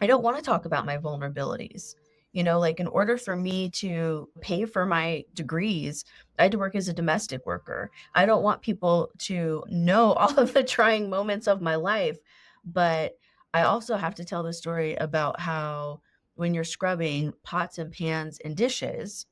I don't want to talk about my vulnerabilities. Like in order for me to pay for my degrees, I had to work as a domestic worker. I don't want people to know all of the trying moments of my life, but I also have to tell the story about how when you're scrubbing pots and pans and dishes,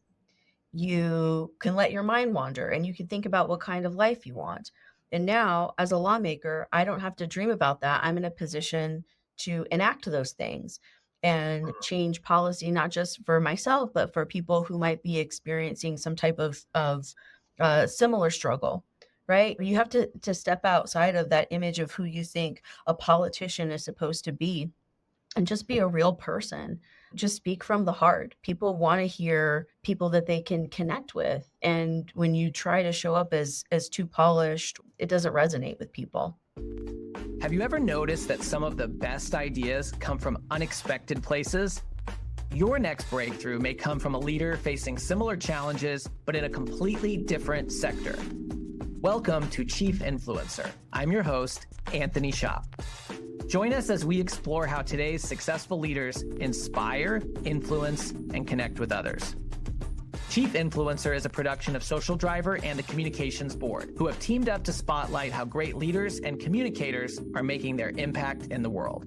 you can let your mind wander and you can think about what kind of life you want. And now, as a lawmaker, I don't have to dream about that. I'm in a position to enact those things and change policy, not just for myself, but for people who might be experiencing some type of similar struggle. Right? You have to step outside of that image of who you think a politician is supposed to be and just be a real person. Just speak from the heart. People want to hear people that they can connect with. And when you try to show up as too polished, it doesn't resonate with people. Have you ever noticed that some of the best ideas come from unexpected places? Your next breakthrough may come from a leader facing similar challenges, but in a completely different sector. Welcome to Chief Influencer. I'm your host, Anthony Shop. Join us as we explore how today's successful leaders inspire, influence, and connect with others. Chief Influencer is a production of Social Driver and the Communications Board, who have teamed up to spotlight how great leaders and communicators are making their impact in the world.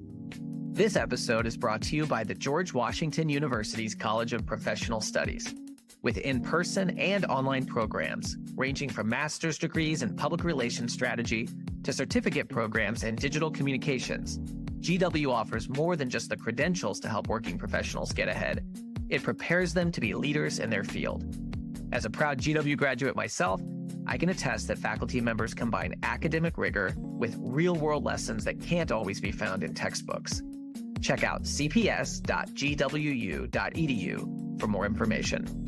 This episode is brought to you by the George Washington University's College of Professional Studies. With in-person and online programs ranging from master's degrees in public relations strategy to certificate programs in digital communications, GW offers more than just the credentials to help working professionals get ahead. It prepares them to be leaders in their field. As a proud GW graduate myself, I can attest that faculty members combine academic rigor with real-world lessons that can't always be found in textbooks. Check out cps.gwu.edu for more information.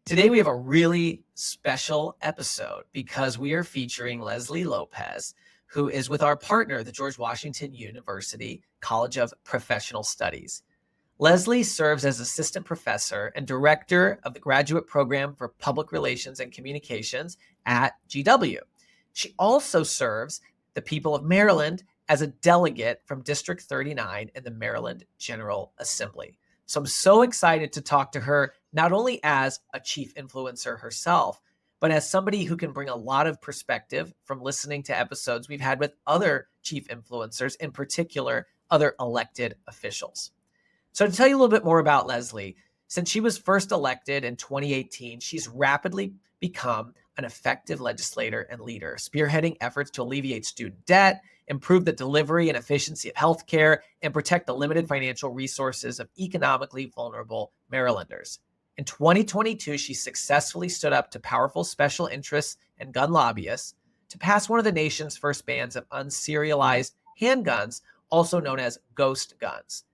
Today, we have a really special episode because we are featuring Lesley Lopez, who is with our partner, the George Washington University College of Professional Studies. Lesley serves as assistant professor and director of the graduate program for public relations and communications at GW. She also serves the people of Maryland as a delegate from District 39 in the Maryland General Assembly. So I'm so excited to talk to her, not only as a chief influencer herself, but as somebody who can bring a lot of perspective from listening to episodes we've had with other chief influencers, in particular, other elected officials. So to tell you a little bit more about Lesley, since she was first elected in 2018, she's rapidly become an effective legislator and leader, spearheading efforts to alleviate student debt, improve the delivery and efficiency of healthcare, and protect the limited financial resources of economically vulnerable Marylanders. In 2022, she successfully stood up to powerful special interests and gun lobbyists to pass one of the nation's first bans of unserialized handguns, also known as ghost guns.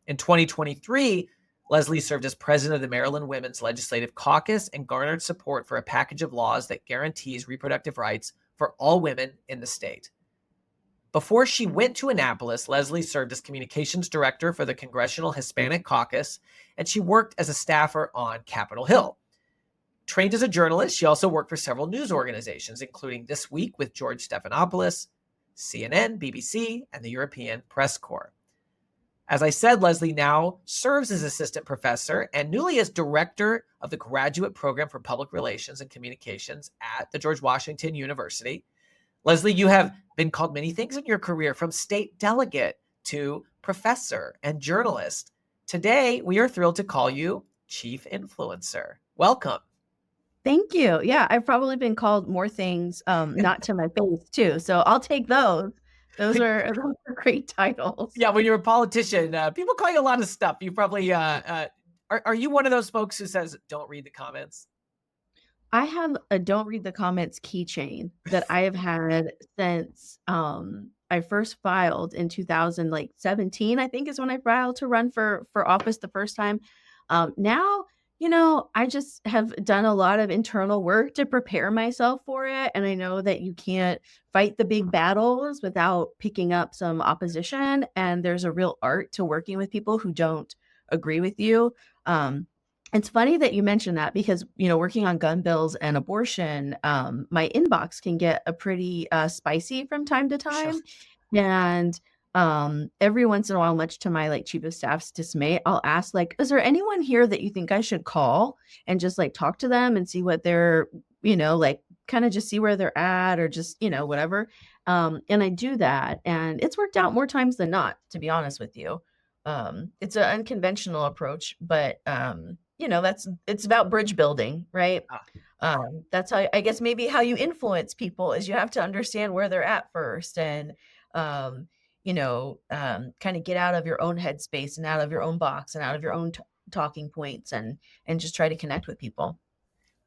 In 2023, Lesley served as president of the Maryland Women's Legislative Caucus and garnered support for a package of laws that guarantees reproductive rights for all women in the state. Before she went to Annapolis, Lesley served as communications director for the Congressional Hispanic Caucus, and she worked as a staffer on Capitol Hill. Trained as a journalist, she also worked for several news organizations, including This Week with George Stephanopoulos, CNN, BBC, and the European Press Corps. As I said, Lesley now serves as assistant professor and newly as director of the graduate program for public relations and communications at the George Washington University. Lesley, you have been called many things in your career, from state delegate to professor and journalist. Today, we are thrilled to call you Chief Influencer. Welcome. Thank you. Yeah, I've probably been called more things, not to my face too. So I'll take those. Those are great titles. Yeah, when you're a politician, people call you a lot of stuff. You probably, are you one of those folks who says, don't read the comments? I have a don't read the comments keychain that I have had since I first filed in 2017, I think is when I filed to run for office the first time. Now, I just have done a lot of internal work to prepare myself for it. And I know that you can't fight the big battles without picking up some opposition. And there's a real art to working with people who don't agree with you. It's funny that you mentioned that because, working on gun bills and abortion, my inbox can get a pretty spicy from time to time. And Every once in a while, much to my like chief of staff's dismay, I'll ask like, is there anyone here that you think I should call and just like talk to them and see what they're, like kind of just see where they're at or just, whatever. And I do that and it's worked out more times than not, to be honest with you. It's an unconventional approach, but it's about bridge building, right? Ah, That's how I guess maybe how you influence people is you have to understand where they're at first and um, kind of get out of your own headspace and out of your own box and out of your own talking points and just try to connect with people.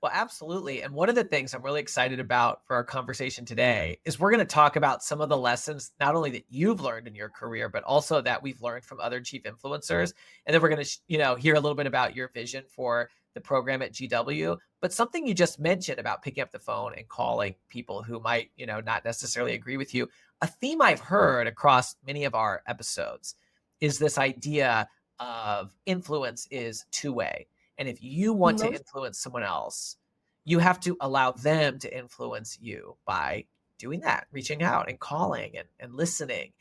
well, absolutely. And one of the things I'm really excited about for our conversation today is we're going to talk about some of the lessons, not only that you've learned in your career, but also that we've learned from other chief influencers. And then we're going to, hear a little bit about your vision for the program at GW. But something you just mentioned about picking up the phone and calling people who might, not necessarily agree with you. A theme I've heard across many of our episodes is this idea of influence is two-way. And if you want to Most influence someone else, you have to allow them to influence you by doing that, reaching out and calling and listening.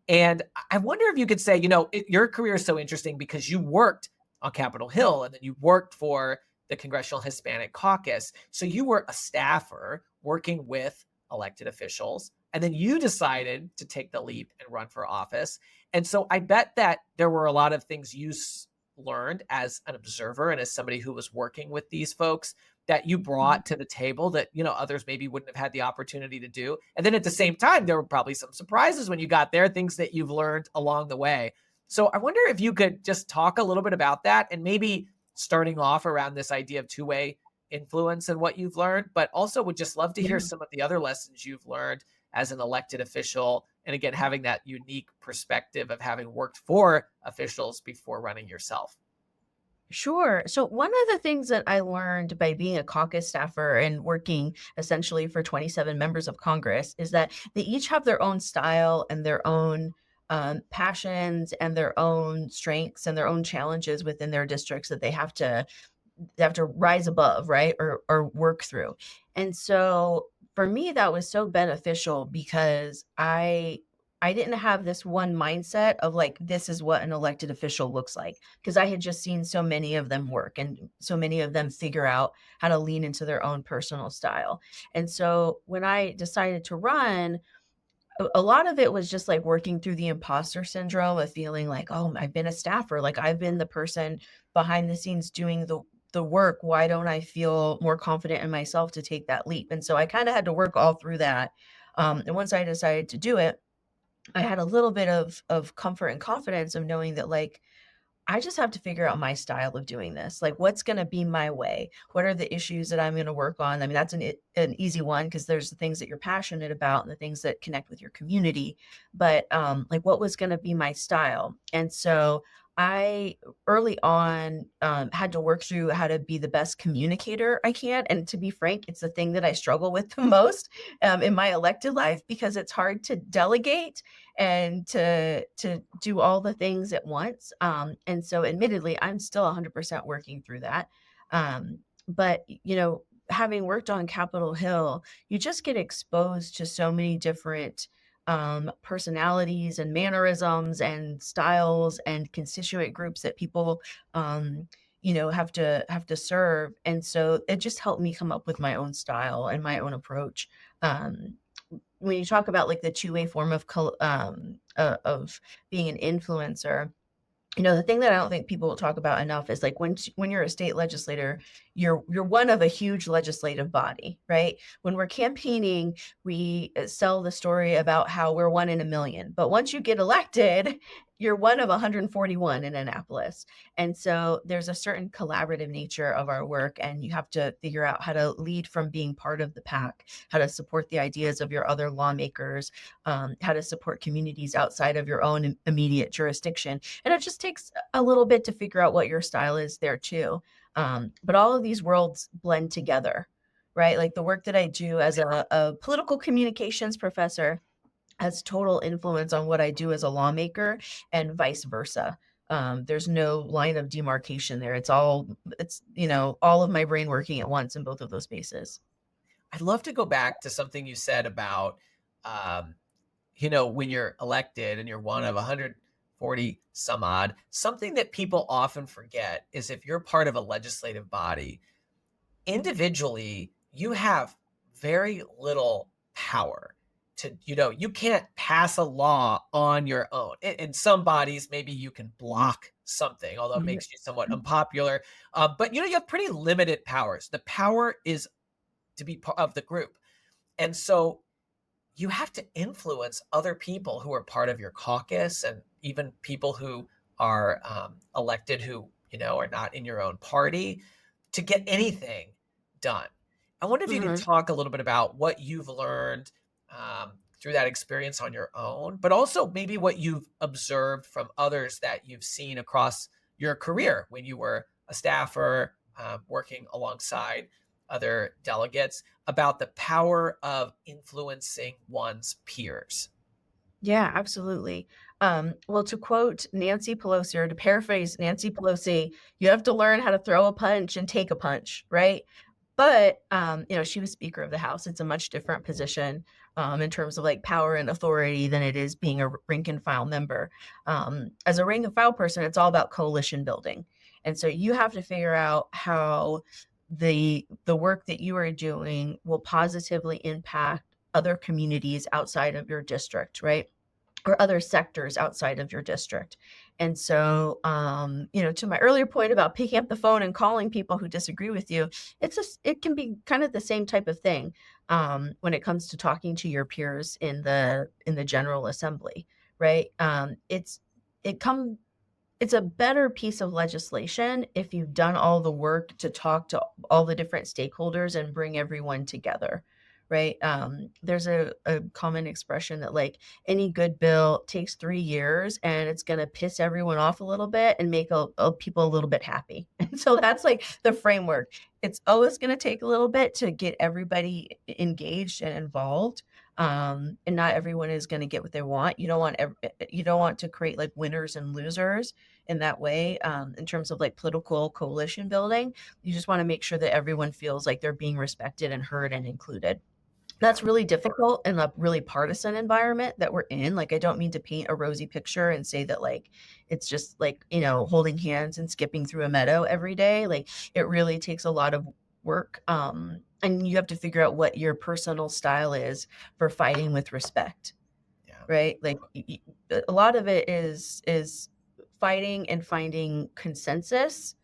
And I wonder if you could say, your career is so interesting because you worked on Capitol Hill and then you worked for the Congressional Hispanic Caucus. So you were a staffer working with elected officials. And then you decided to take the leap and run for office. And so I bet that there were a lot of things you learned as an observer and as somebody who was working with these folks that you brought to the table that others maybe wouldn't have had the opportunity to do. And then at the same time, there were probably some surprises when you got there, things that you've learned along the way. So I wonder if you could just talk a little bit about that and maybe starting off around this idea of two-way influence and what you've learned, but also would just love to hear Yeah. some of the other lessons you've learned as an elected official. And again, having that unique perspective of having worked for officials before running yourself. Sure. So one of the things that I learned by being a caucus staffer and working essentially for 27 members of Congress is that they each have their own style and their own passions and their own strengths and their own challenges within their districts that they have to rise above, right? Or work through. And so for me, that was so beneficial because I didn't have this one mindset of like, this is what an elected official looks like. Because I had just seen so many of them work and so many of them figure out how to lean into their own personal style. And so when I decided to run, a lot of it was just like working through the imposter syndrome of feeling like, oh, I've been a staffer, like I've been the person behind the scenes doing the work. Why don't I feel more confident in myself to take that leap? And so I kind of had to work all through that. And once I decided to do it, I had a little bit of comfort and confidence of knowing that like I just have to figure out my style of doing this. Like, what's going to be my way? What are the issues that I'm going to work on? I mean, that's an easy one because there's the things that you're passionate about and the things that connect with your community. But like, what was going to be my style? And so I early on had to work through how to be the best communicator I can. And to be frank, it's the thing that I struggle with the most in my elected life because it's hard to delegate and to do all the things at once. And so admittedly, I'm still 100% working through that. But having worked on Capitol Hill, you just get exposed to so many different personalities and mannerisms and styles and constituent groups that people have to serve. And so it just helped me come up with my own style and my own approach. When you talk about like the two-way form of being an influencer, the thing that I don't think people talk about enough is like when you're a state legislator, you're one of a huge legislative body, right? When we're campaigning, we sell the story about how we're one in a million. But once you get elected, you're one of 141 in Annapolis. And so there's a certain collaborative nature of our work, and you have to figure out how to lead from being part of the pack, how to support the ideas of your other lawmakers, how to support communities outside of your own immediate jurisdiction. And it just takes a little bit to figure out what your style is there too. But all of these worlds blend together, right? Like the work that I do as a political communications professor has total influence on what I do as a lawmaker and vice versa. There's no line of demarcation there. It's all of my brain working at once in both of those spaces. I'd love to go back to something you said about when you're elected and you're one of 140 some odd, something that people often forget is if you're part of a legislative body, individually, you have very little power to, you can't pass a law on your own. In some bodies, maybe you can block something, although it Yeah. makes you somewhat unpopular. But you have pretty limited powers. The power is to be part of the group. And so you have to influence other people who are part of your caucus and even people who are elected who, are not in your own party to get anything done. I wonder if you could Mhm. talk a little bit about what you've learned through that experience on your own, but also maybe what you've observed from others that you've seen across your career when you were a staffer working alongside other delegates about the power of influencing one's peers. Yeah, absolutely. Well, to quote Nancy Pelosi, or to paraphrase Nancy Pelosi, you have to learn how to throw a punch and take a punch, right? But, she was Speaker of the House. It's a much different position, in terms of, like, power and authority than it is being a rank and file member. As a rank and file person, it's all about coalition building. And so you have to figure out how the work that you are doing will positively impact other communities outside of your district, right? Or other sectors outside of your district. And so, to my earlier point about picking up the phone and calling people who disagree with you, it can be kind of the same type of thing when it comes to talking to your peers in the General Assembly, right? It come it's a better piece of legislation if you've done all the work to talk to all the different stakeholders and bring everyone together, right? There's a common expression that like any good bill takes 3 years and it's going to piss everyone off a little bit and make people a little bit happy. And so that's like the framework. It's always going to take a little bit to get everybody engaged and involved. And not everyone is going to get what they want. You don't want to create like winners and losers in that way, in terms of like political coalition building. You just want to make sure that everyone feels like they're being respected and heard and included. Yeah. That's really difficult in a really partisan environment that we're in. Like, I don't mean to paint a rosy picture and say that like it's just like, holding hands and skipping through a meadow every day. Like, it really takes a lot of work. And you have to figure out what your personal style is for fighting with respect, Yeah. right? Like a lot of it is fighting and finding consensus,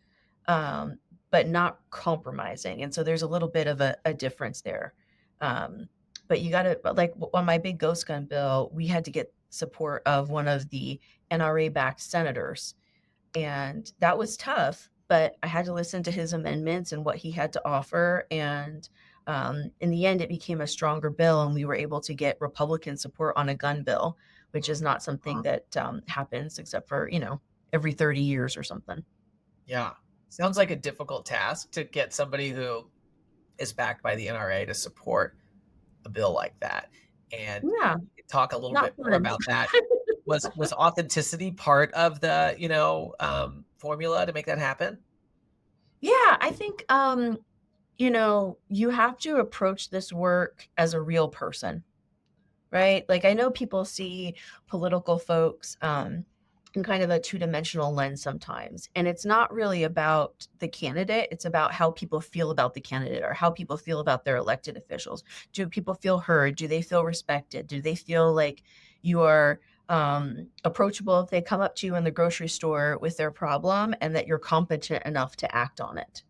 um, but not compromising. And so there's a little bit of a difference there. But you got to, like on my big ghost gun bill, we had to get support of one of the NRA backed senators. And that was tough, but I had to listen to his amendments and what he had to offer. And in the end, it became a stronger bill, and we were able to get Republican support on a gun bill, which is not something that happens except for, every 30 years or something. Yeah. Sounds like a difficult task to get somebody who is backed by the NRA to support a bill like that. And Yeah, talk a little not bit more fun. about that. Was authenticity part of the, formula to make that happen? Yeah, I think, you have to approach this work as a real person, right? Like, I know people see political folks in kind of a two-dimensional lens sometimes, and it's not really about the candidate. It's about how people feel about the candidate or how people feel about their elected officials. Do people feel heard? Do they feel respected? Do they feel like you are approachable if they come up to you in the grocery store with their problem, and that you're competent enough to act on it,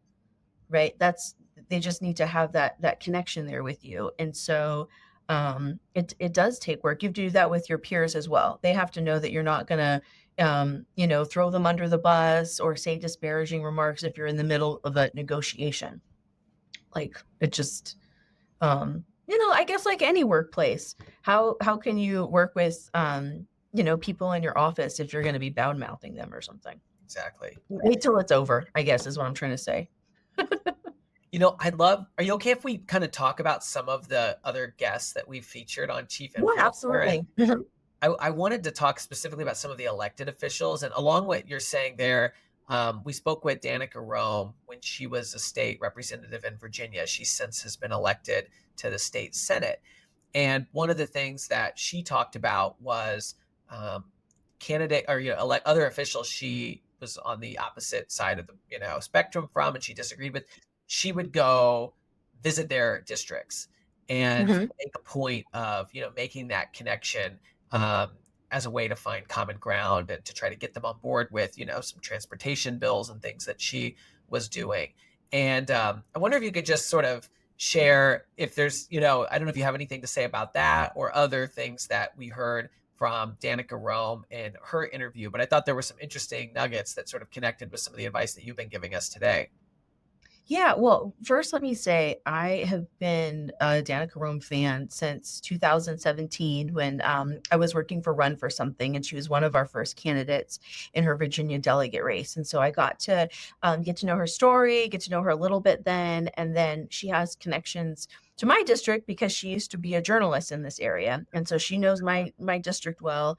right? They just need to have that connection there with you. And so it does take work. You have to do that with your peers as well. They have to know that you're not going to throw them under the bus or say disparaging remarks if you're in the middle of a negotiation. Like, it just I guess like any workplace, how can you work with people in your office if you're going to be bad mouthing them or something? Exactly. Wait till it's over, I guess, is what I'm trying to say. Are you okay if we kind of talk about some of the other guests that we've featured on Chief Yeah, Influencer? And absolutely. I wanted to talk specifically about some of the elected officials. And along what you're saying there, we spoke with Danica Rome when she was a state representative in Virginia. She since has been elected to the state Senate. And one of the things that she talked about was candidate or other officials she was on the opposite side of the spectrum from, and she disagreed with. She would go visit their districts and Mhm. make a point of making that connection, um, as a way to find common ground and to try to get them on board with some transportation bills and things that she was doing. And I wonder if you could just sort of share if there's, I don't know if you have anything to say about that or other things that we heard from Danica Rome in her interview, but I thought there were some interesting nuggets that sort of connected with some of the advice that you've been giving us today. Yeah, well, first let me say I have been a Danica Rome fan since 2017 when I was working for Run for Something, and she was one of our first candidates in her Virginia delegate race. And so I got to get to know her story, get to know her a little bit then, and then she has connections to my district because she used to be a journalist in this area, and so she knows my district well.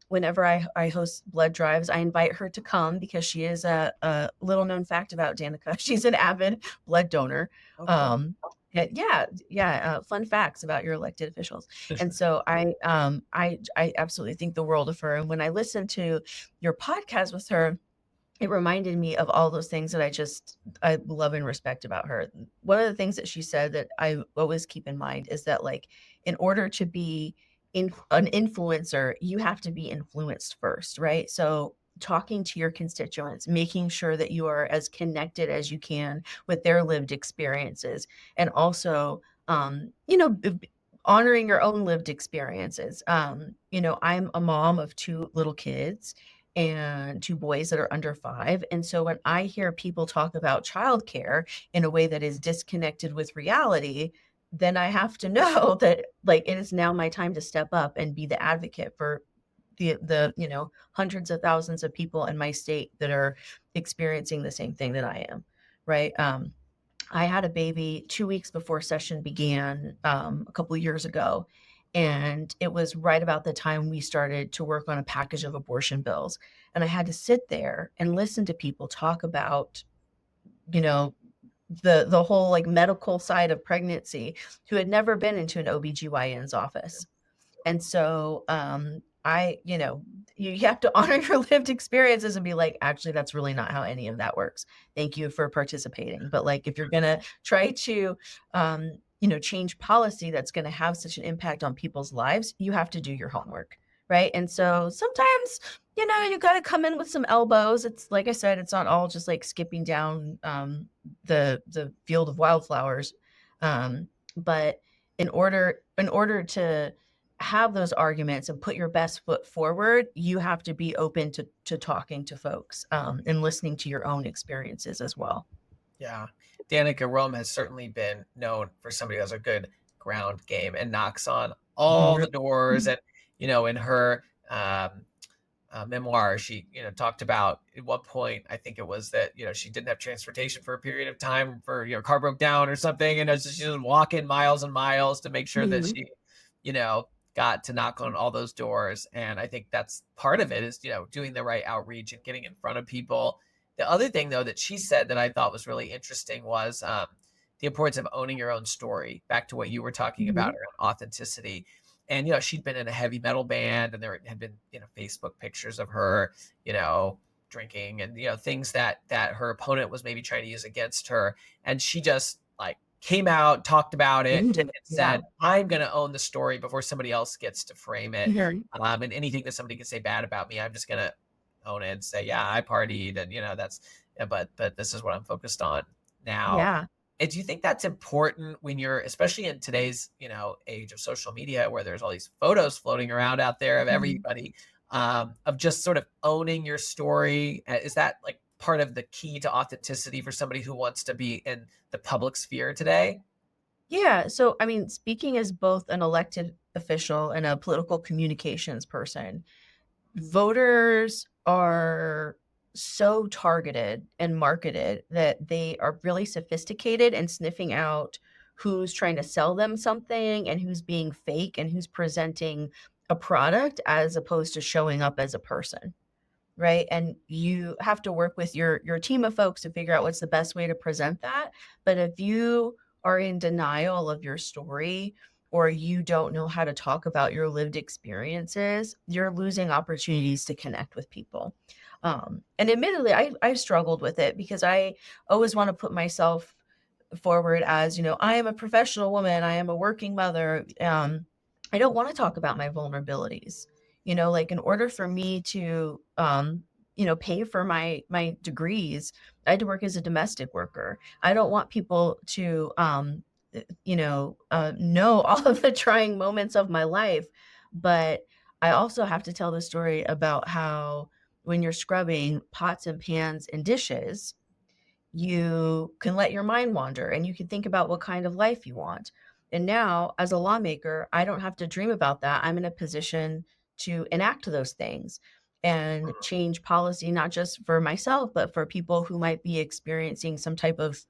Whenever I host blood drives, I invite her to come because she is a little known fact about Danica. She's an avid blood donor. Oh, cool. Yeah. Fun facts about your elected officials. And so I absolutely think the world of her. And when I listened to your podcast with her, it reminded me of all those things that I love and respect about her. One of the things that she said that I always keep in mind is that, like, in order to be an influencer, you have to be influenced first, right? So talking to your constituents, making sure that you are as connected as you can with their lived experiences, and also, honoring your own lived experiences. I'm a mom of two little kids and two boys that are under 5. And so when I hear people talk about childcare in a way that is disconnected with reality, then I have to know that, like, it is now my time to step up and be the advocate for the hundreds of thousands of people in my state that are experiencing the same thing that I am, right? I had a baby 2 weeks before session began, a couple of years ago, and it was right about the time we started to work on a package of abortion bills, and I had to sit there and listen to people talk about, you know, the whole, like, medical side of pregnancy, who had never been into an OBGYN's office. And so, you have to honor your lived experiences and be like, actually, that's really not how any of that works. Thank you for participating. But, like, if you're gonna try to, change policy that's gonna have such an impact on people's lives, you have to do your homework, right? And so sometimes, you got to come in with some elbows. It's like I said, it's not all just like skipping down the field of wildflowers. But in order to have those arguments and put your best foot forward, you have to be open to talking to folks, and listening to your own experiences as well. Yeah. Danica Rome has certainly been known for somebody who has a good ground game and knocks on all the doors. And, in her memoir, she, talked about at one point, I think it was that, she didn't have transportation for a period of time for, car broke down or something. And so she was walking miles and miles to make sure that Mhm. she, you know, got to knock on all those doors. And I think that's part of it is, doing the right outreach and getting in front of people. The other thing, though, that she said that I thought was really interesting was the importance of owning your own story, back to what you were talking about Mhm. around authenticity. And, she'd been in a heavy metal band, and there had been, Facebook pictures of her, drinking and, things that her opponent was maybe trying to use against her. And she just, like, came out, talked about it, Owned it. and Yeah. said, I'm going to own the story before somebody else gets to frame it. Mhm. And anything that somebody can say bad about me, I'm just going to own it and say, yeah, I partied. And, that's, yeah, but this is what I'm focused on now. Yeah. And do you think that's important when you're, especially in today's, age of social media, where there's all these photos floating around out there of Mhm. everybody, of just sort of owning your story? Is that like part of the key to authenticity for somebody who wants to be in the public sphere today? Yeah. So, I mean, speaking as both an elected official and a political communications person, voters are so targeted and marketed that they are really sophisticated and sniffing out who's trying to sell them something and who's being fake and who's presenting a product as opposed to showing up as a person, right? And you have to work with your team of folks to figure out what's the best way to present that. But if you are in denial of your story, or you don't know how to talk about your lived experiences, you're losing opportunities to connect with people. And admittedly, I struggled with it because I always want to put myself forward as, I am a professional woman, I am a working mother. I don't want to talk about my vulnerabilities. Like in order for me to pay for my degrees, I had to work as a domestic worker. I don't want people to know all of the trying moments of my life, but I also have to tell the story about how when you're scrubbing pots and pans and dishes, you can let your mind wander and you can think about what kind of life you want. And now, as a lawmaker, I don't have to dream about that. I'm in a position to enact those things and change policy, not just for myself, but for people who might be experiencing some type of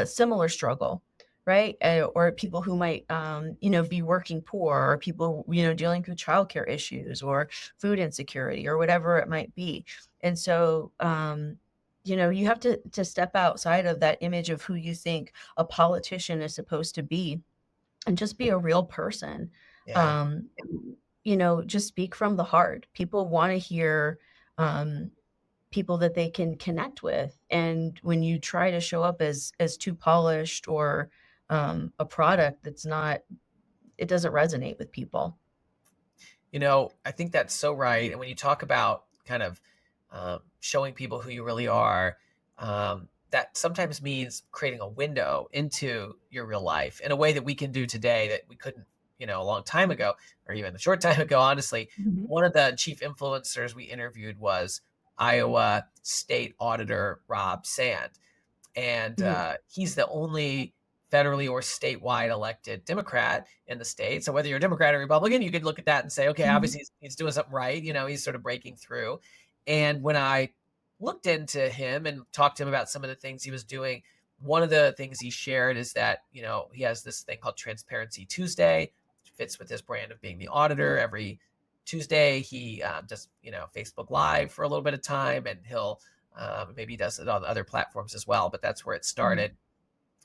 similar struggle, right? Or people who might, be working poor, or people, dealing with childcare issues or food insecurity or whatever it might be. And so, you have to step outside of that image of who you think a politician is supposed to be and just be a real person. Yeah. Um, just speak from the heart. People want to hear um, people that they can connect with. And when you try to show up as too polished or a product that's not, it doesn't resonate with people. I think that's so right. And when you talk about kind of showing people who you really are, that sometimes means creating a window into your real life in a way that we can do today that we couldn't, a long time ago, or even a short time ago, honestly. Mhm. One of the chief influencers we interviewed was Iowa State Auditor Rob Sand. And Mhm. he's the only federally or statewide elected Democrat in the state. So whether you're a Democrat or Republican, you could look at that and say, okay, Mhm. obviously he's doing something right. He's sort of breaking through. And when I looked into him and talked to him about some of the things he was doing, one of the things he shared is that, he has this thing called Transparency Tuesday, which fits with his brand of being the auditor. Every Tuesday, he does, Facebook Live for a little bit of time, and he'll maybe he does it on other platforms as well, but that's where it Mhm. started.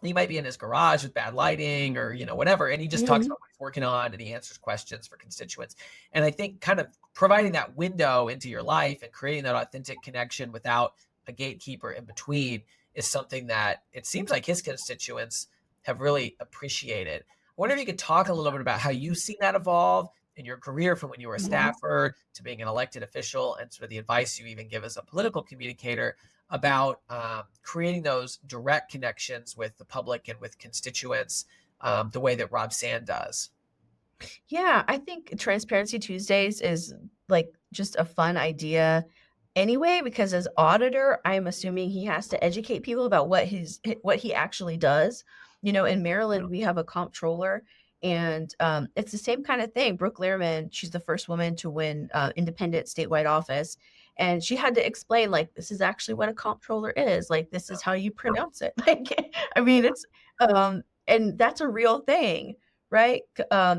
He might be in his garage with bad lighting or, whatever. And he just talks Mhm. about what he's working on, and he answers questions for constituents. And I think kind of providing that window into your life and creating that authentic connection without a gatekeeper in between is something that it seems like his constituents have really appreciated. I wonder if you could talk a little bit about how you've seen that evolve in your career from when you were a Mhm. staffer to being an elected official, and sort of the advice you even give as a political communicator about creating those direct connections with the public and with constituents the way that Rob Sand does. Yeah, I think Transparency Tuesdays is like just a fun idea anyway, because as auditor, I'm assuming he has to educate people about what he actually does. In Maryland, we have a comptroller, and it's the same kind of thing. Brooke Lehrman, she's the first woman to win independent statewide office, and she had to explain like this is actually what a comptroller is. Like this is how you pronounce it. Like, I mean, it's and that's a real thing, right?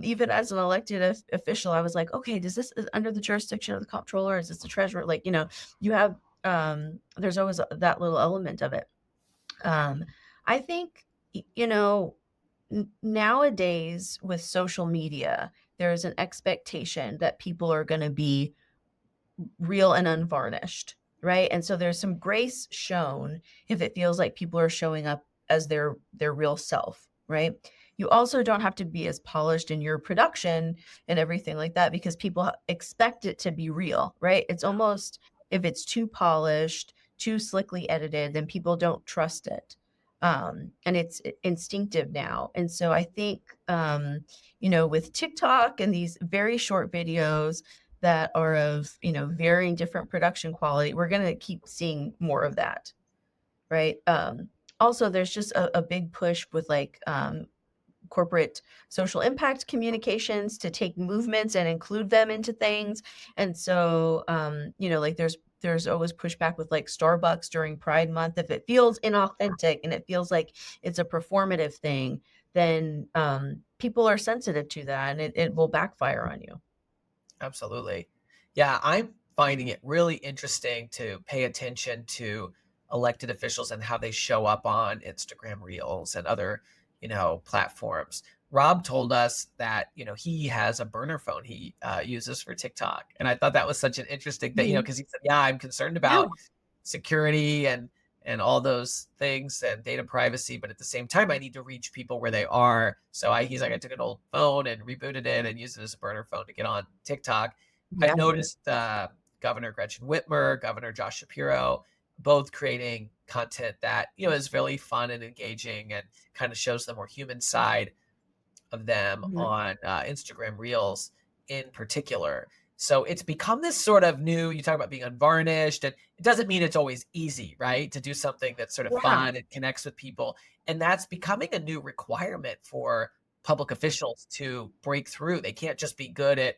Even as an elected official, I was like, okay, does this is under the jurisdiction of the comptroller? Is this the treasurer? Like, you have there's always that little element of it. Um, I think nowadays with social media, there's an expectation that people are going to be real and unvarnished, right? And so there's some grace shown if it feels like people are showing up as their real self, right? You also don't have to be as polished in your production and everything like that because people expect it to be real, right? It's almost if it's too polished, too slickly edited, then people don't trust it. And it's instinctive now. And so I think, with TikTok and these very short videos, that are of, varying different production quality, we're going to keep seeing more of that, right? Also, there's just a big push with like corporate social impact communications to take movements and include them into things. And so, like there's always pushback with like Starbucks during Pride Month. If it feels inauthentic and it feels like it's a performative thing, then people are sensitive to that, and it will backfire on you. Absolutely. Yeah, I'm finding it really interesting to pay attention to elected officials and how they show up on Instagram Reels and other, platforms. Rob told us that, he has a burner phone he uses for TikTok. And I thought that was such an interesting thing, Mhm. because he said, yeah, I'm concerned Yeah. about security and all those things and data privacy, but at the same time, I need to reach people where they are. So he's like, I took an old phone and rebooted it and used it as a burner phone to get on TikTok. I've Yeah. noticed Governor Gretchen Whitmer, Governor Josh Shapiro, both creating content that is really fun and engaging and kind of shows the more human side of them Mhm. on Instagram Reels in particular. So it's become this sort of new, you talk about being unvarnished, and it doesn't mean it's always easy, right? To do something that's sort of Yeah. fun and connects with people. And that's becoming a new requirement for public officials to break through. They can't just be good at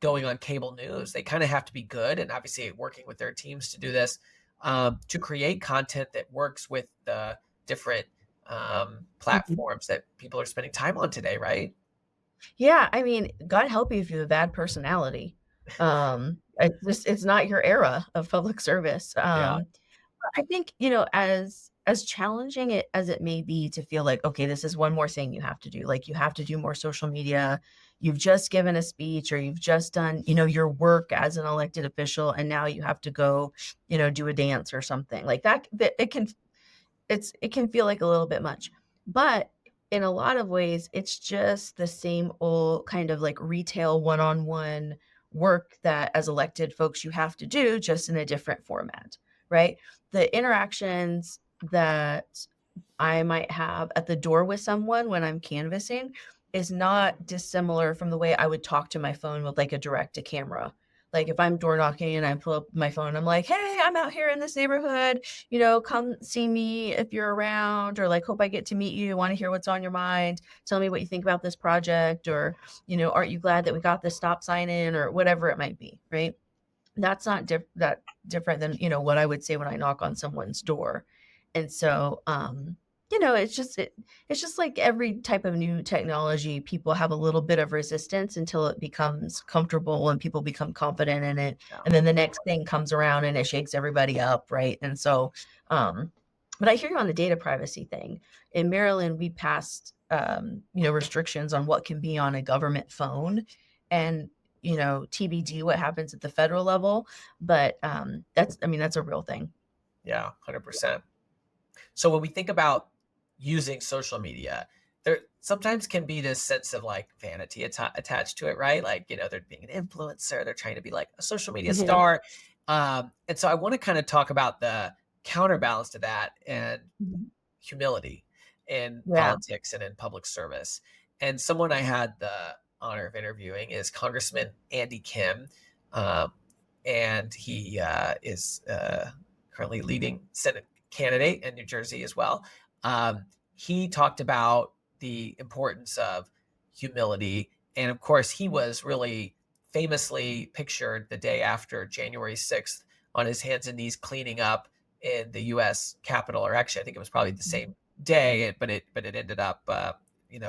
going on cable news. They kind of have to be good, and obviously working with their teams to do this, to create content that works with the different Mhm. platforms that people are spending time on today, right? Yeah, I mean, God help you if you have a bad personality. It's not your era of public service. Yeah. I think, as challenging as it may be to feel like, okay, this is one more thing you have to do. Like you have to do more social media. You've just given a speech or you've just done, your work as an elected official and now you have to go, do a dance or something. Like that it can feel like a little bit much. But in a lot of ways, it's just the same old kind of like retail one-on-one work that as elected folks you have to do just in a different format, right? The interactions that I might have at the door with someone when I'm canvassing is not dissimilar from the way I would talk to my phone with like a direct to camera. Like if I'm door knocking and I pull up my phone, I'm like, hey, I'm out here in this neighborhood, come see me if you're around, or like, hope I get to meet you. Want to hear what's on your mind. Tell me what you think about this project, or, aren't you glad that we got this stop sign in, or whatever it might be, right? That's not that different than, what I would say when I knock on someone's door. And so, it's just like every type of new technology, people have a little bit of resistance until it becomes comfortable and people become confident in it. Yeah. And then the next thing comes around and it shakes everybody up, right? And so, but I hear you on the data privacy thing. In Maryland, we passed restrictions on what can be on a government phone. And TBD what happens at the federal level, but that's a real thing. Yeah, 100%. So when we think about using social media, there sometimes can be this sense of like vanity attached to it, right? Like, they're being an influencer, they're trying to be like a social media Mhm. star. And so I want to kind of talk about the counterbalance to that and Mhm. humility in Yeah. politics and in public service. And someone I had the honor of interviewing is Congressman Andy Kim. Um, and he is currently leading Senate candidate in New Jersey as well. He talked about the importance of humility. And of course, he was really famously pictured the day after January 6th on his hands and knees cleaning up in the US Capitol, or actually, I think it was probably the same day, but it ended up,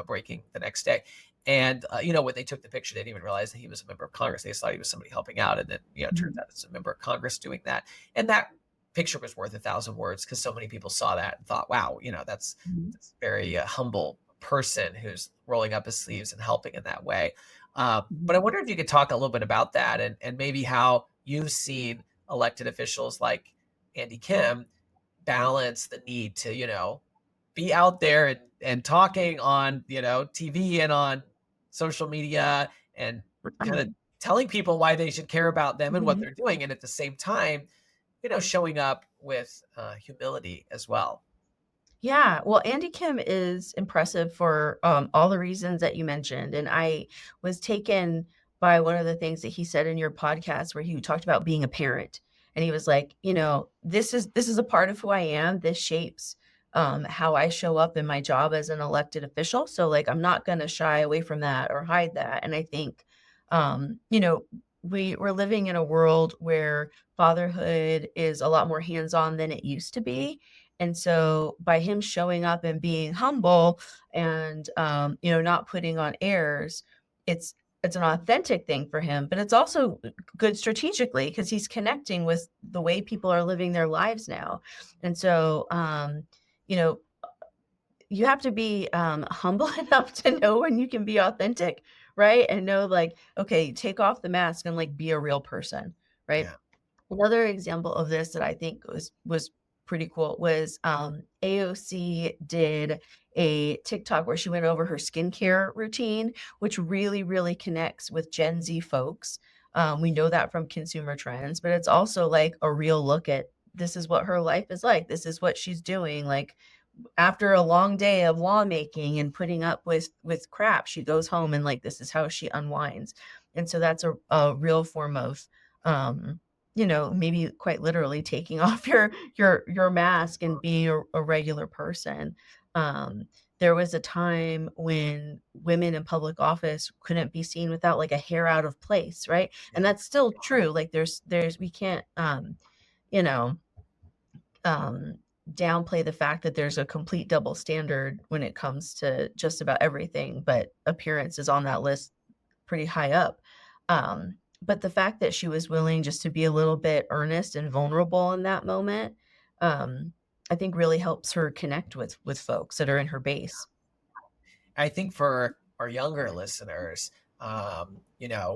breaking the next day. And when they took the picture, they didn't even realize that he was a member of Congress. They just thought he was somebody helping out, and then it turns Mhm. out it's a member of Congress doing that. And that picture was worth 1,000 words because so many people saw that and thought, "Wow, Mhm. that's a very humble person who's rolling up his sleeves and helping in that way." But I Mhm. wonder if you could talk a little bit about that and maybe how you've seen elected officials like Andy Kim balance the need to be out there and talking on TV and on social media and kind of telling people why they should care about them and what Mhm. they're doing, and at the same time showing up with humility as well. Yeah, well, Andy Kim is impressive for, all the reasons that you mentioned, and I was taken by one of the things that he said in your podcast where he talked about being a parent, and he was like, "This is a part of who I am. This shapes, how I show up in my job as an elected official, so, like, I'm not gonna shy away from that or hide that." And I think, um, you know, we're living in a world where fatherhood is a lot more hands-on than it used to be, and so by him showing up and being humble and, not putting on airs, it's it's an authentic thing for him, but it's also good strategically because he's connecting with the way people are living their lives now. And so, you know, you have to be humble enough to know when you can be authentic, right? And know like, okay, take off the mask and like be a real person, right? Yeah. Another example of this that I think was pretty cool was AOC did a TikTok where she went over her skincare routine, which really, really connects with Gen Z folks. We know that from consumer trends, but it's also like a real look at this is what her life is like. This is what she's doing. Like after a long day of lawmaking and putting up with crap, she goes home and like this is how she unwinds. And so that's a real form of maybe quite literally taking off your mask and being a regular person. There was a time when women in public office couldn't be seen without like a hair out of place, right? And Yeah. that's still true. Like there's we can't you know um, downplay the fact that there's a complete double standard when it comes to just about everything, but appearance is on that list pretty high up. But the fact that she was willing just to be a little bit earnest and vulnerable in that moment, um, I think really helps her connect with folks that are in her base. I think for our younger listeners,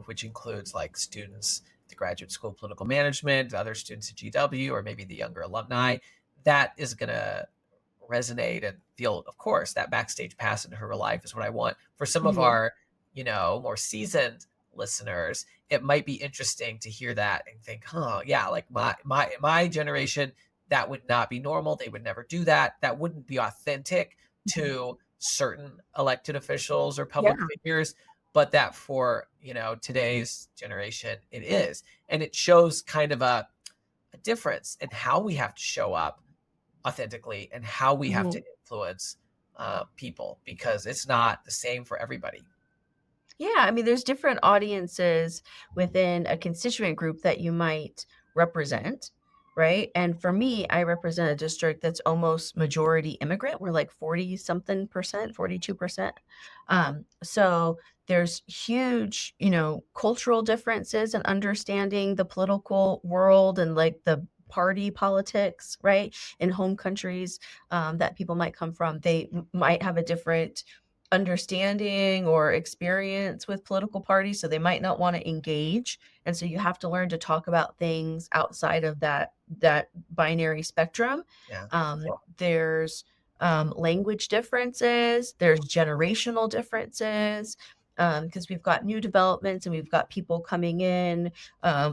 which includes like students at the Graduate School of Political Management, other students at GW, or maybe the younger alumni, that is going to resonate and feel, of course, that backstage pass into her life is what I want. For some of Mhm. our, more seasoned listeners, it might be interesting to hear that and think, huh, yeah, like my generation, that would not be normal. They would never do that. That wouldn't be authentic to certain elected officials or Yeah. public figures, but that for, today's generation, it is. And it shows kind of a difference in how we have to show up authentically and how we have to Mhm. influence people, because it's not the same for everybody. Yeah, I mean, there's different audiences within a constituent group that you might represent, right? And for me, I represent a district that's almost majority immigrant. We're like 40 something percent, 42%. So there's huge, cultural differences and understanding the political world and like the party politics, right? In home countries that people might come from. They might have a different understanding or experience with political parties, so they might not want to engage. And so you have to learn to talk about things outside of that binary spectrum. Yeah. There's language differences, there's generational differences, because we've got new developments and we've got people coming in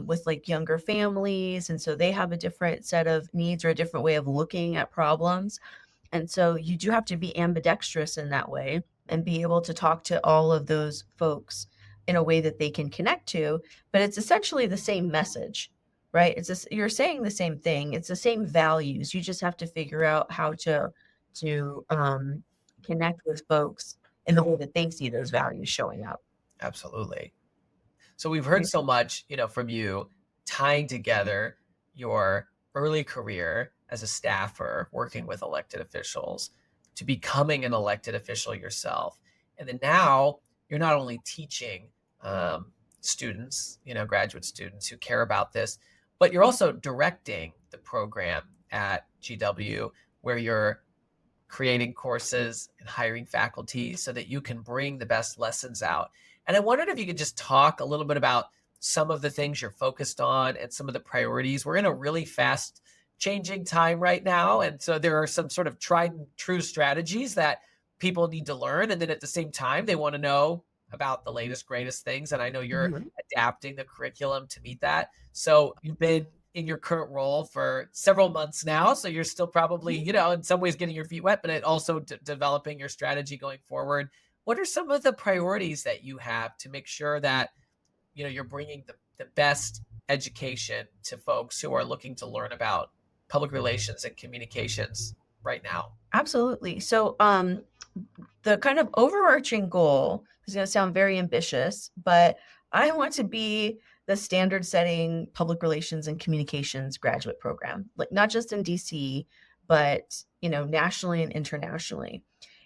with like younger families, and so they have a different set of needs or a different way of looking at problems. And so you do have to be ambidextrous in that way and be able to talk to all of those folks in a way that they can connect to, but it's essentially the same message, right? It's just, you're saying the same thing. It's the same values. You just have to figure out how to connect with folks in the way that they see those values showing up. Absolutely. So we've heard so much, from you, tying together your early career as a staffer working with elected officials to becoming an elected official yourself. And then now you're not only teaching students, graduate students who care about this, but you're also directing the program at GW, where you're creating courses and hiring faculty so that you can bring the best lessons out. And I wondered if you could just talk a little bit about some of the things you're focused on and some of the priorities. We're in a really fast changing time right now. And so there are some sort of tried and true strategies that people need to learn. And then at the same time, they want to know about the latest, greatest things. And I know you're Mhm. adapting the curriculum to meet that. So you've been in your current role for several months now. So you're still probably, in some ways getting your feet wet, but it also developing your strategy going forward. What are some of the priorities that you have to make sure that, you're bringing the best education to folks who are looking to learn about public relations and communications right now? Absolutely. So, the kind of overarching goal is going to sound very ambitious, but I want to be the standard setting public relations and communications graduate program, like not just in DC, but nationally and internationally.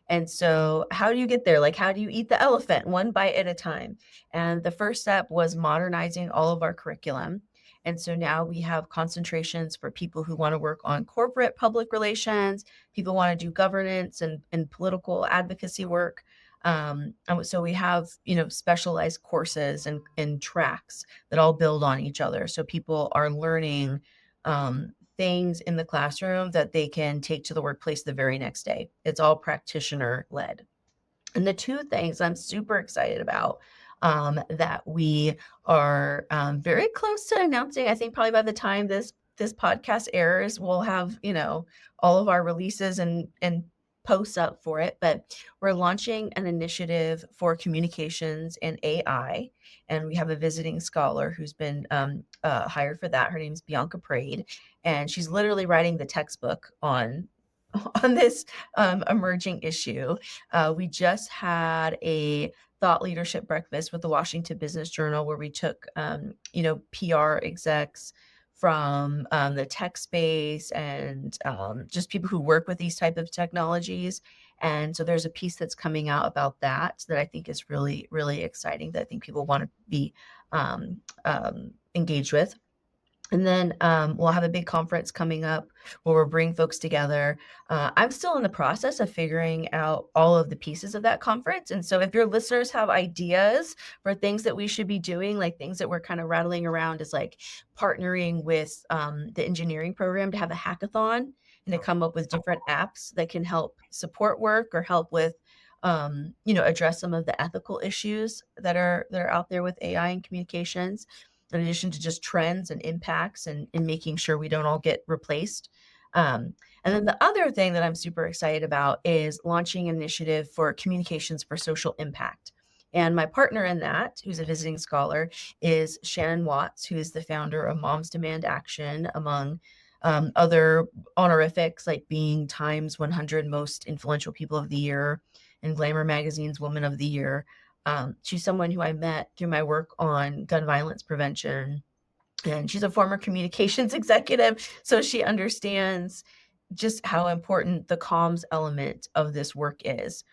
And so how do you get there? Like, how do you eat the elephant one bite at a time? And the first step was modernizing all of our curriculum. And so now we have concentrations for people who want to work on corporate public relations, people want to do governance and political advocacy work. And so we have, specialized courses and tracks that all build on each other. So people are learning things in the classroom that they can take to the workplace the very next day. It's all practitioner led. And the two things I'm super excited about that we are very close to announcing, I think probably by the time this podcast airs, we'll have, all of our releases and posts up for it. But we're launching an initiative for communications and AI. And we have a visiting scholar who's been hired for that. Her name is Bianca Prade. And she's literally writing the textbook on this emerging issue. We just had a thought leadership breakfast with the Washington Business Journal where we took, PR execs from the tech space and just people who work with these type of technologies. And so there's a piece that's coming out about that I think is really, really exciting, that I think people want to be engaged with. And then we'll have a big conference coming up where we'll bring folks together. I'm still in the process of figuring out all of the pieces of that conference. And so if your listeners have ideas for things that we should be doing, like things that we're kind of rattling around is like partnering with the engineering program to have a hackathon and to come up with different apps that can help support work or help with address some of the ethical issues that are out there with AI and communications, in addition to just trends and impacts and making sure we don't all get replaced. And then the other thing that I'm super excited about is launching an initiative for communications for social impact. And my partner in that, who's a visiting scholar, is Shannon Watts, who is the founder of Moms Demand Action, among other honorifics like being Time's 100 Most Influential People of the Year and Glamour Magazine's Woman of the Year. She's someone who I met through my work on gun violence prevention, and she's a former communications executive, so she understands just how important the comms element of this work is.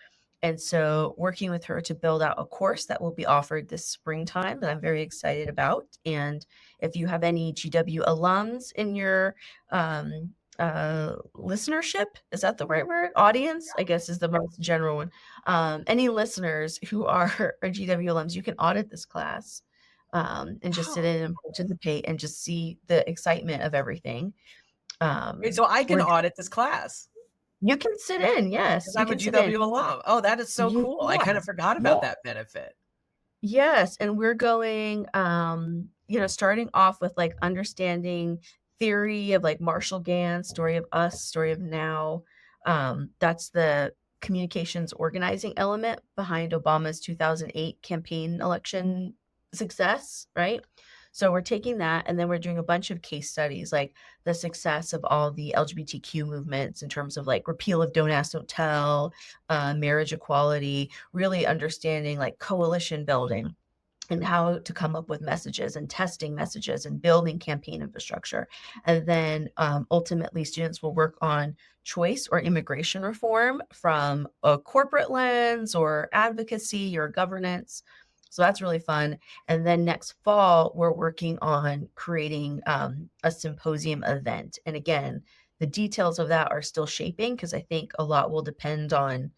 And so working with her to build out a course that will be offered this springtime that I'm very excited about. And if you have any GW alums in your listenership, is that the right word? Audience, I guess, is the most general one. Any listeners who are GW alums, you can audit this class and just sit in and participate and just see the excitement of everything. So I can audit this class. You can sit in, yes. I'm a GW alum. Oh, that is so cool. I kind of forgot about that benefit. Yes, and we're going, starting off with like understanding theory of like Marshall Gans, story of us, story of now. That's the communications organizing element behind Obama's 2008 campaign election success, right? So we're taking that and then we're doing a bunch of case studies, like the success of all the LGBTQ movements in terms of like repeal of Don't Ask, Don't Tell, marriage equality, really understanding like coalition building and how to come up with messages and testing messages and building campaign infrastructure. And then ultimately students will work on choice or immigration reform from a corporate lens or advocacy or governance. So that's really fun. And then next fall, we're working on creating a symposium event. And again, the details of that are still shaping because I think a lot will depend on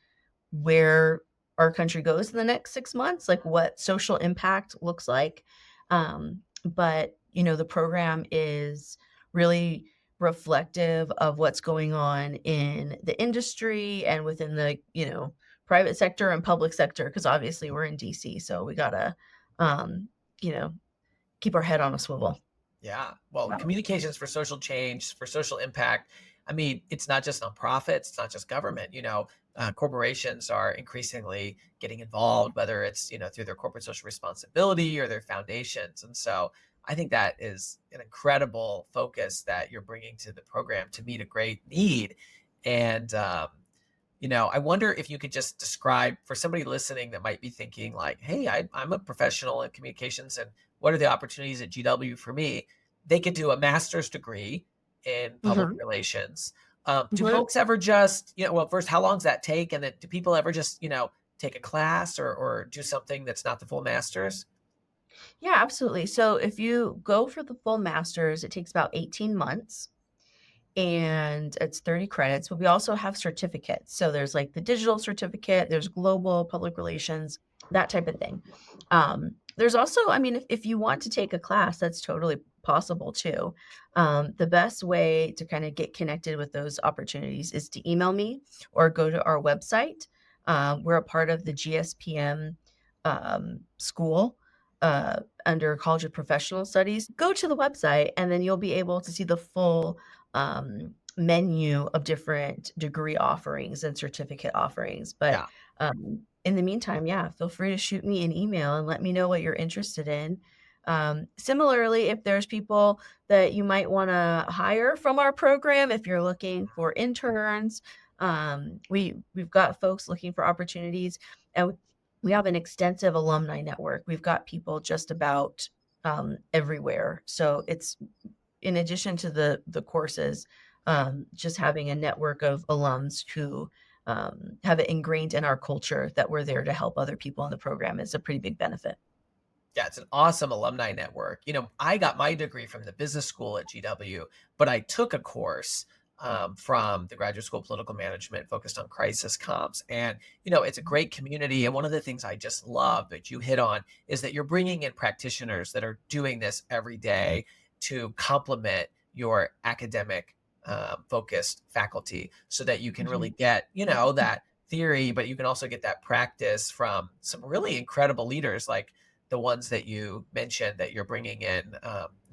where our country goes in the next 6 months, like what social impact looks like. But, the program is really reflective of what's going on in the industry and within the, private sector and public sector, because obviously we're in DC, so we gotta, keep our head on a swivel. Yeah. Well, communications for social change, for social impact. I mean, it's not just nonprofits, it's not just government. Corporations are increasingly getting involved, whether it's, through their corporate social responsibility or their foundations. And so I think that is an incredible focus that you're bringing to the program to meet a great need. And, I wonder if you could just describe for somebody listening that might be thinking like, hey, I'm a professional in communications and what are the opportunities at GW for me? They could do a master's degree in public relations. Do folks ever just, first, how long does that take? And then do people ever just, take a class or do something that's not the full master's? Yeah, absolutely. So if you go for the full master's, it takes about 18 months and it's 30 credits, but we also have certificates. So there's like the digital certificate, there's global public relations, that type of thing. There's also, I mean, if you want to take a class, that's totally possible too. The best way to kind of get connected with those opportunities is to email me or go to our website. We're a part of the GSPM school under College of Professional Studies. Go to the website and then you'll be able to see the full menu of different degree offerings and certificate offerings. But Yeah. in the meantime, yeah, feel free to shoot me an email and let me know what you're interested in. Similarly, if there's people that you might want to hire from our program, if you're looking for interns, we've got folks looking for opportunities, and we have an extensive alumni network. We've got people just about everywhere. So it's in addition to the courses, just having a network of alums who have it ingrained in our culture that we're there to help other people in the program is a pretty big benefit. Yeah, it's an awesome alumni network. I got my degree from the business school at GW, but I took a course from the Graduate School of Political Management focused on crisis comms. And, it's a great community. And one of the things I just love that you hit on is that you're bringing in practitioners that are doing this every day to complement your academic focused faculty so that you can really Mhm. get, that theory, but you can also get that practice from some really incredible leaders like the ones that you mentioned that you're bringing in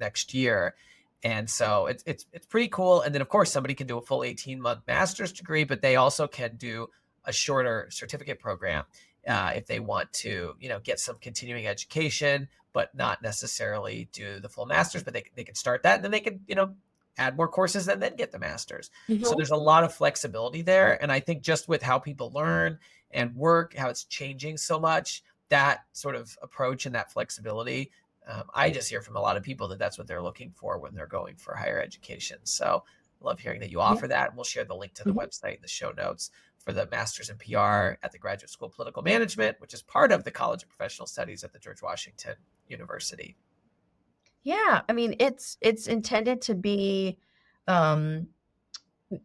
next year. And so it's pretty cool. And then of course somebody can do a full 18-month master's degree, but they also can do a shorter certificate program if they want to, get some continuing education, but not necessarily do the full master's. But they can start that, and then they can, add more courses and then get the master's. So Mhm. there's a lot of flexibility there. And I think just with how people learn and work, how it's changing so much, that sort of approach and that flexibility, I just hear from a lot of people that that's what they're looking for when they're going for higher education. So I love hearing that you Yeah. offer that. And we'll share the link to the Mhm. website in the show notes for the Master's in PR at the Graduate School of Political Management, which is part of the College of Professional Studies at the George Washington University. Yeah, I mean, it's intended to be um,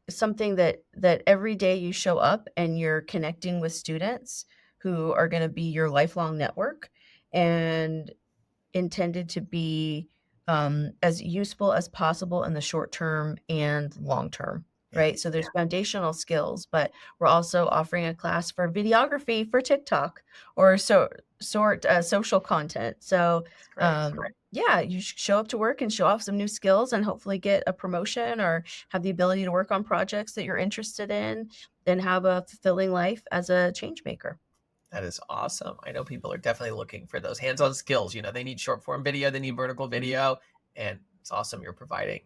something that every day you show up and you're connecting with students who are going to be your lifelong network, and intended to be as useful as possible in the short term and long term, Yeah, right? So there's foundational skills, but we're also offering a class for videography for TikTok or social content. So that's great. yeah, you show up to work and show off some new skills and hopefully get a promotion or have the ability to work on projects that you're interested in and have a fulfilling life as a change maker. That is awesome. I know people are definitely looking for those hands-on skills. They need short form video, they need vertical video, and it's awesome you're providing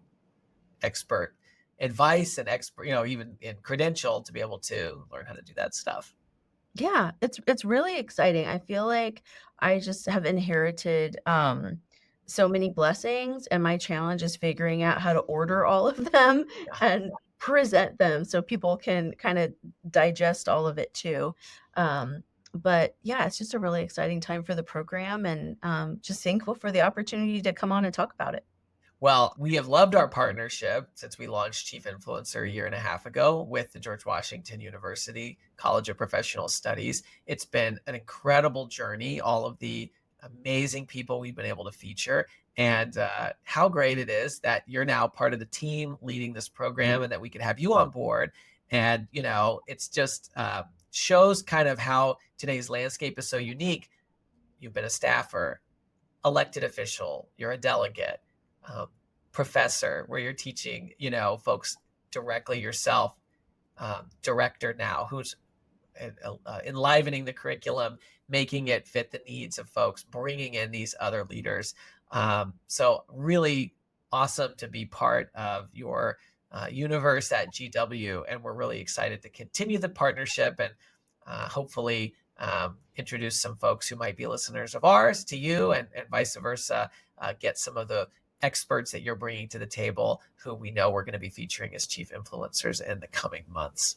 expert advice and expert, even in credential to be able to learn how to do that stuff. Yeah, it's really exciting. I feel like I just have inherited so many blessings, and my challenge is figuring out how to order all of them Yeah. and present them so people can kind of digest all of it too. But yeah, it's just a really exciting time for the program, and just thankful for the opportunity to come on and talk about it. Well, we have loved our partnership since we launched Chief Influencer a year and a half ago with the George Washington University College of Professional Studies. It's been an incredible journey, all of the amazing people we've been able to feature, and how great it is that you're now part of the team leading this program and that we can have you on board. And, it's just shows kind of how today's landscape is so unique. You've been a staffer, elected official, you're a delegate, um, professor, where you're teaching, folks directly yourself, director now, who's enlivening the curriculum, making it fit the needs of folks, bringing in these other leaders. So really awesome to be part of your universe at GW, and we're really excited to continue the partnership and hopefully introduce some folks who might be listeners of ours to you, and vice versa. Get some of the experts that you're bringing to the table who we know we're going to be featuring as chief influencers in the coming months.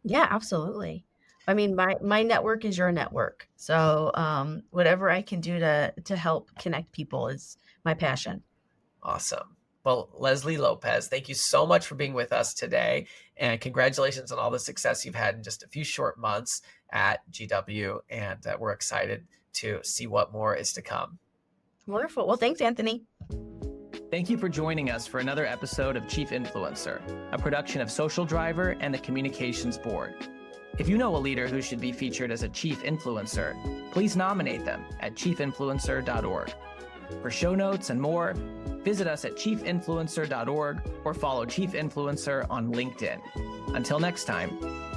Yeah, absolutely. I mean, my network is your network. So whatever I can do to help connect people is my passion. Awesome. Well, Lesley Lopez, thank you so much for being with us today. And congratulations on all the success you've had in just a few short months at GW. And we're excited to see what more is to come. Wonderful. Well, thanks, Anthony. Thank you for joining us for another episode of Chief Influencer, a production of Social Driver and the Communications Board. If you know a leader who should be featured as a Chief Influencer, please nominate them at chiefinfluencer.org. For show notes and more, visit us at chiefinfluencer.org or follow Chief Influencer on LinkedIn. Until next time.